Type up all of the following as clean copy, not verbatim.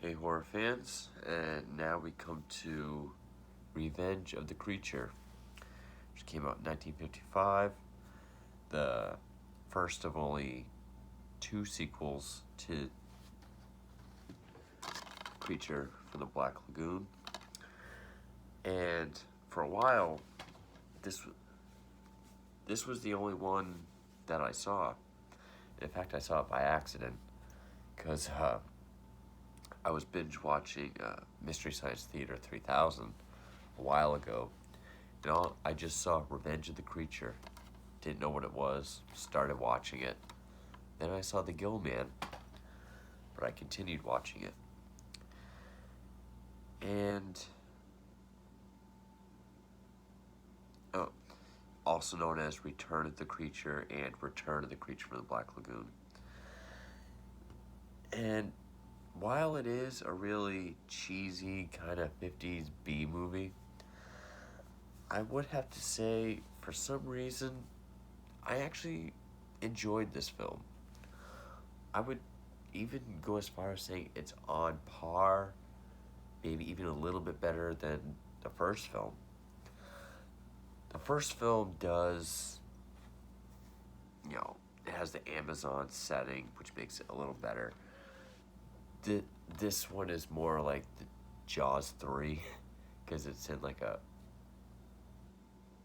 Hey horror fans, and now we come to Revenge of the Creature, which came out in 1955, the first of only two sequels to Creature from the Black Lagoon. And for a while, this this was the only one that I saw. In fact, I saw it by accident because I was binge watching Mystery Science Theater 3000 a while ago, and I just saw Revenge of the Creature. Didn't know what it was, started watching it. Then I saw The Gill Man, but I continued watching it. And oh, also known as Return of the Creature and Return of the Creature from the Black Lagoon. And while it is a really cheesy kind of 50s B movie, I would have to say, for some reason, I actually enjoyed this film. I would even go as far as saying it's on par, maybe even a little bit better than the first film. The first film does, it has the Amazon setting, which makes it a little better. This one is more like the Jaws 3, because it's in like a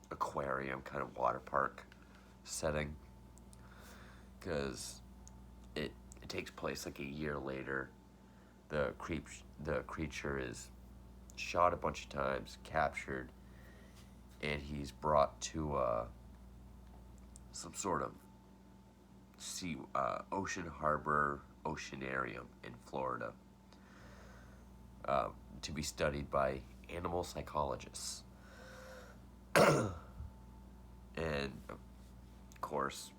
aquarium kind of water park setting, because it takes place like a year later. The creature is shot a bunch of times, captured, and he's brought to some sort of ocean harbor oceanarium in Florida, to be studied by animal psychologists. And of course,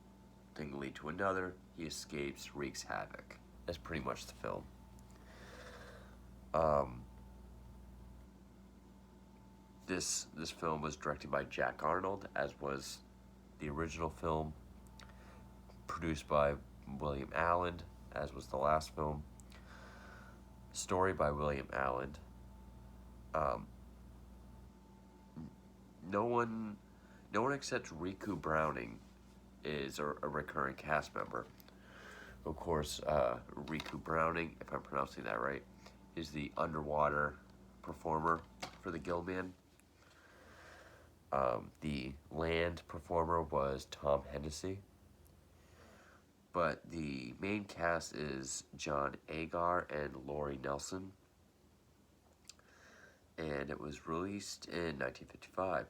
thing lead to another. He escapes, wreaks havoc. That's pretty much the film. This film was directed by Jack Arnold, as was the original film. Produced by William Allen, as was the last film. Story by William Allen. No one except Riku Browning is a recurring cast member. Of course, Riku Browning, if I'm pronouncing that right, is the underwater performer for the Gill Man. The land performer was Tom Hennessy. But the main cast is John Agar and Laurie Nelson. And it was released in 1955.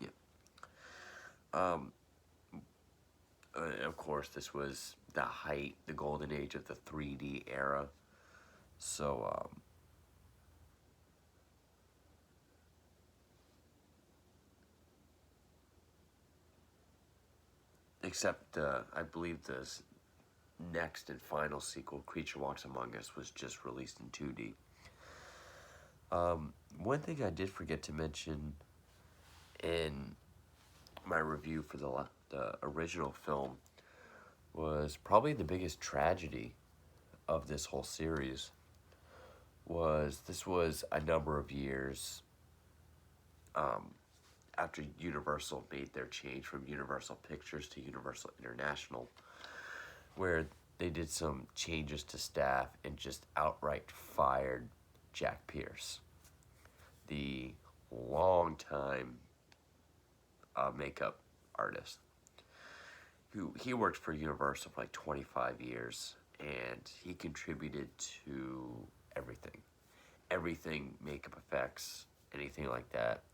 Yeah. Of course, this was the golden age of the 3D era. So, except I believe this next and final sequel, Creature Walks Among Us, was just released in 2D. One thing I did forget to mention in my review for the original film was probably the biggest tragedy of this whole series. This was a number of years after Universal made their change from Universal Pictures to Universal International, where they did some changes to staff and just outright fired Jack Pierce, the longtime makeup artist. He worked for Universal for like 25 years, and he contributed to everything. Everything, makeup effects, anything like that.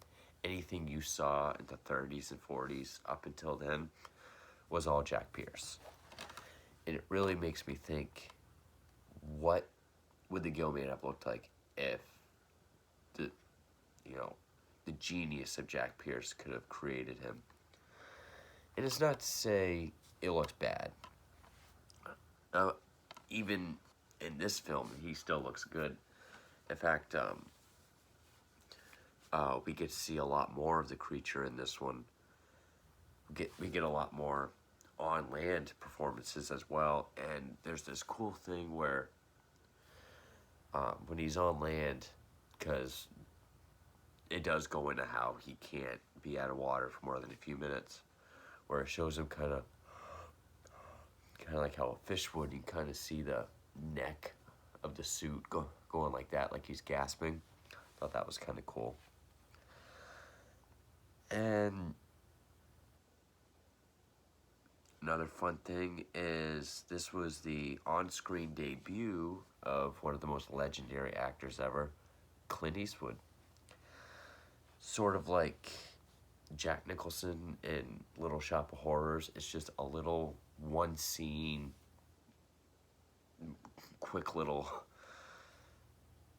Anything you saw in the 30s and 40s up until then was all Jack Pierce. And it really makes me think, what would the Gill Man have looked like if the genius of Jack Pierce could have created him? And it's not to say it looks bad. Even in this film, he still looks good. In fact, we get to see a lot more of the creature in this one. We get a lot more on land performances as well. And there's this cool thing where when he's on land, because it does go into how he can't be out of water for more than a few minutes, where it shows him kind of like how a fish would. You kind of see the neck of the suit going like that, like he's gasping. Thought that was kind of cool. And another fun thing is this was the on-screen debut of one of the most legendary actors ever, Clint Eastwood. Sort of like Jack Nicholson in Little Shop of Horrors. It's just a little one scene, quick little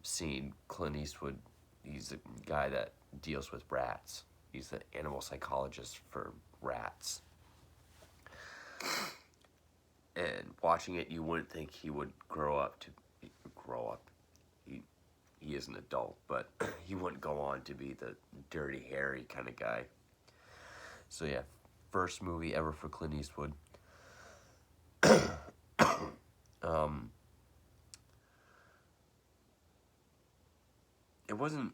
scene. Clint Eastwood, he's a guy that deals with rats. He's the animal psychologist for rats. And watching it, you wouldn't think he would grow up. He is an adult, but he wouldn't go on to be the Dirty Harry kind of guy. So yeah, first movie ever for Clint Eastwood. It wasn't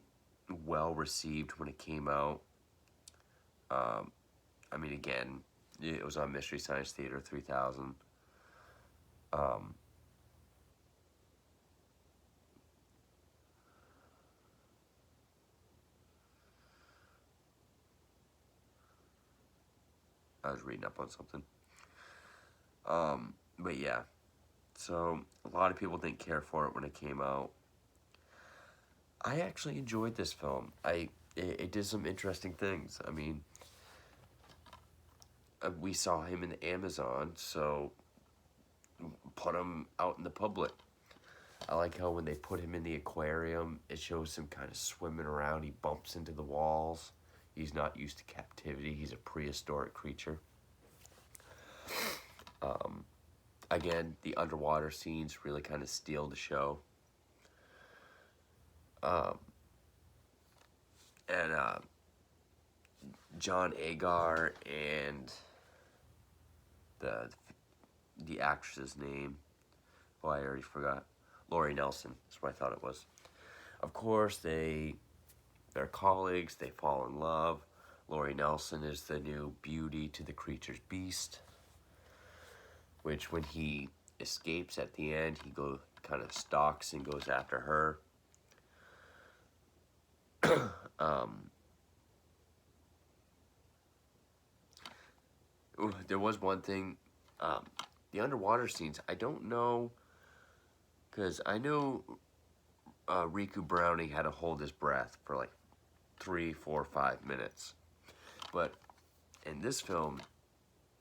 well received when it came out. I mean, again, it was on Mystery Science Theater 3000. I was reading up on something. But yeah, so a lot of people didn't care for it when it came out. I actually enjoyed this film. It did some interesting things. I mean, we saw him in the Amazon, so put him out in the public. I like how when they put him in the aquarium, it shows him kind of swimming around. He bumps into the walls. He's not used to captivity. He's a prehistoric creature. Again, the underwater scenes really kind of steal the show. And John Agar and the actress's name, oh, I already forgot. Lori Nelson, that's what I thought it was. Of course, they're colleagues, they fall in love. Lori Nelson is the new beauty to the creature's beast, which when he escapes at the end, he kind of stalks and goes after her. There was one thing, the underwater scenes, I don't know, because I know Riku Browning had to hold his breath for like 3, 4, 5 minutes. But in this film,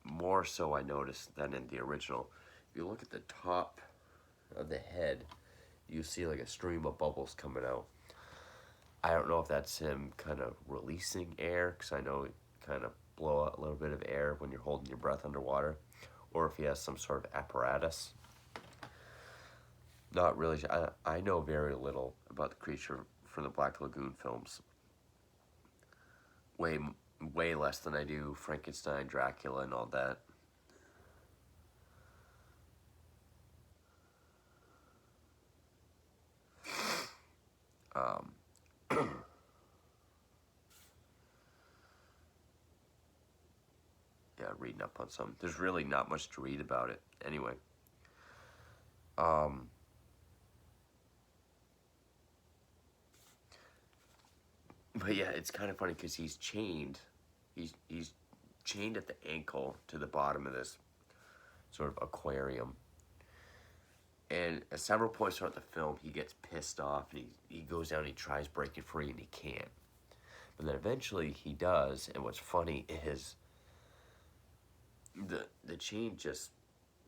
more so I noticed than in the original. If you look at the top of the head, you see like a stream of bubbles coming out. I don't know if that's him kind of releasing air, because I know it kind of blow out a little bit of air when you're holding your breath underwater, or if he has some sort of apparatus. Not really. I know very little about the creature from the Black Lagoon films. Way less than I do Frankenstein, Dracula, and all that. Yeah, reading up on some. There's really not much to read about it. Anyway. But yeah, it's kind of funny because he's chained. He's chained at the ankle to the bottom of this sort of aquarium. And at several points throughout the film, he gets pissed off and he goes down and he tries breaking free and he can't. But then eventually he does, and what's funny is the chain just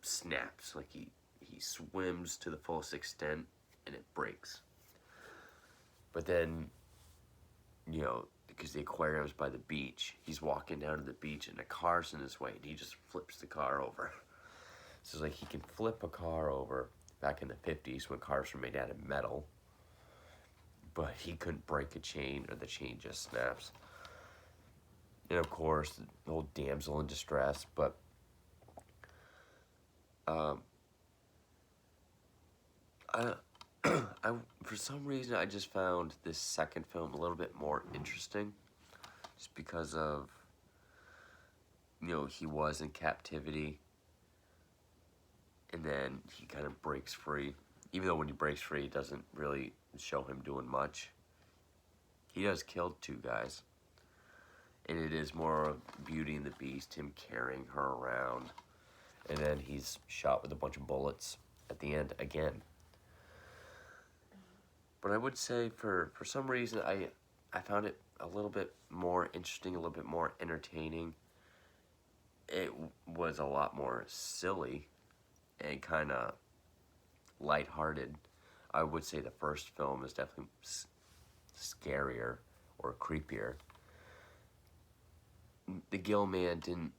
snaps. Like he swims to the fullest extent and it breaks. But then, you know, because the aquarium's by the beach, he's walking down to the beach and a car's in his way and he just flips the car over. So it's like he can flip a car over back in the 50s when cars were made out of metal, but he couldn't break a chain or the chain just snaps. And of course, the old damsel in distress, but Um, I, for some reason, I just found this second film a little bit more interesting, just because of, he was in captivity, and then he kind of breaks free. Even though when he breaks free, it doesn't really show him doing much. He does kill two guys, and it is more Beauty and the Beast, him carrying her around, and then he's shot with a bunch of bullets at the end again. But I would say for some reason I found it a little bit more interesting, a little bit more entertaining. It was a lot more silly and kind of lighthearted. I would say the first film is definitely scarier or creepier. The Gill Man didn't,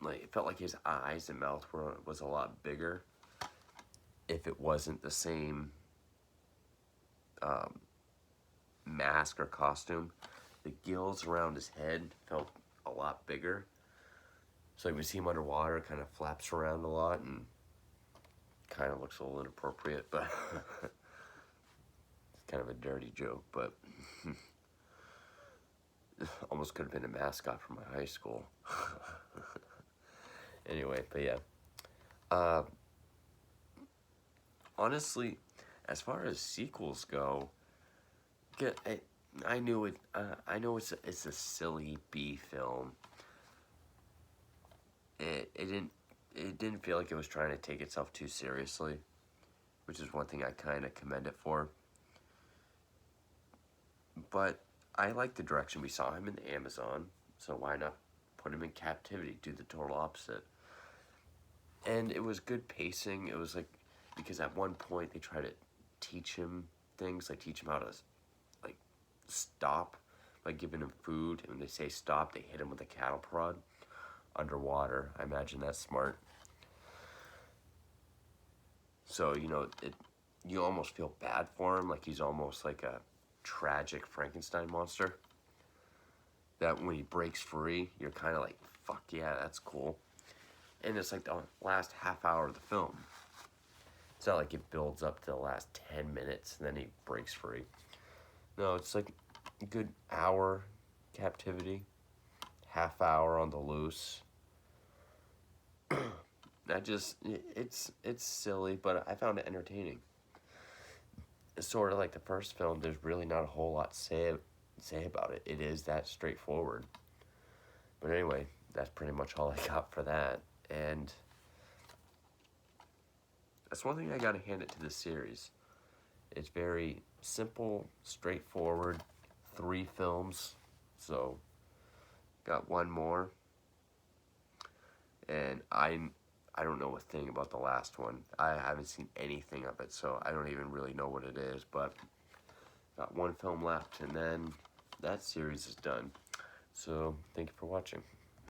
like, it felt like his eyes and mouth was a lot bigger if it wasn't the same mask or costume. The gills around his head felt a lot bigger. So like we see him underwater, it kind of flaps around a lot and kind of looks a little inappropriate, but it's kind of a dirty joke, but almost could have been a mascot for my high school. Anyway, but yeah. Honestly, as far as sequels go, I knew it. I know it's a silly B film. It didn't feel like it was trying to take itself too seriously, which is one thing I kind of commend it for. But I like the direction. We saw him in the Amazon, so why not put him in captivity? Do the total opposite. And it was good pacing. It was like, because at one point they try to teach him things, like teach him how to like stop by giving him food. And when they say stop, they hit him with a cattle prod underwater. I imagine that's smart. So, you almost feel bad for him, like he's almost like a tragic Frankenstein monster. That when he breaks free, you're kind of like, fuck yeah, that's cool. And it's like the last half hour of the film. It's not like it builds up to the last 10 minutes and then he breaks free. No, it's like a good hour captivity, half hour on the loose. It's silly, but I found it entertaining. It's sort of like the first film. There's really not a whole lot to say about it. It is that straightforward. But anyway, that's pretty much all I got for that. And that's one thing I gotta hand it to this series. It's very simple, straightforward, 3 films. So, got one more. And I don't know a thing about the last one. I haven't seen anything of it, so I don't even really know what it is. But got one film left, and then that series is done. So, thank you for watching.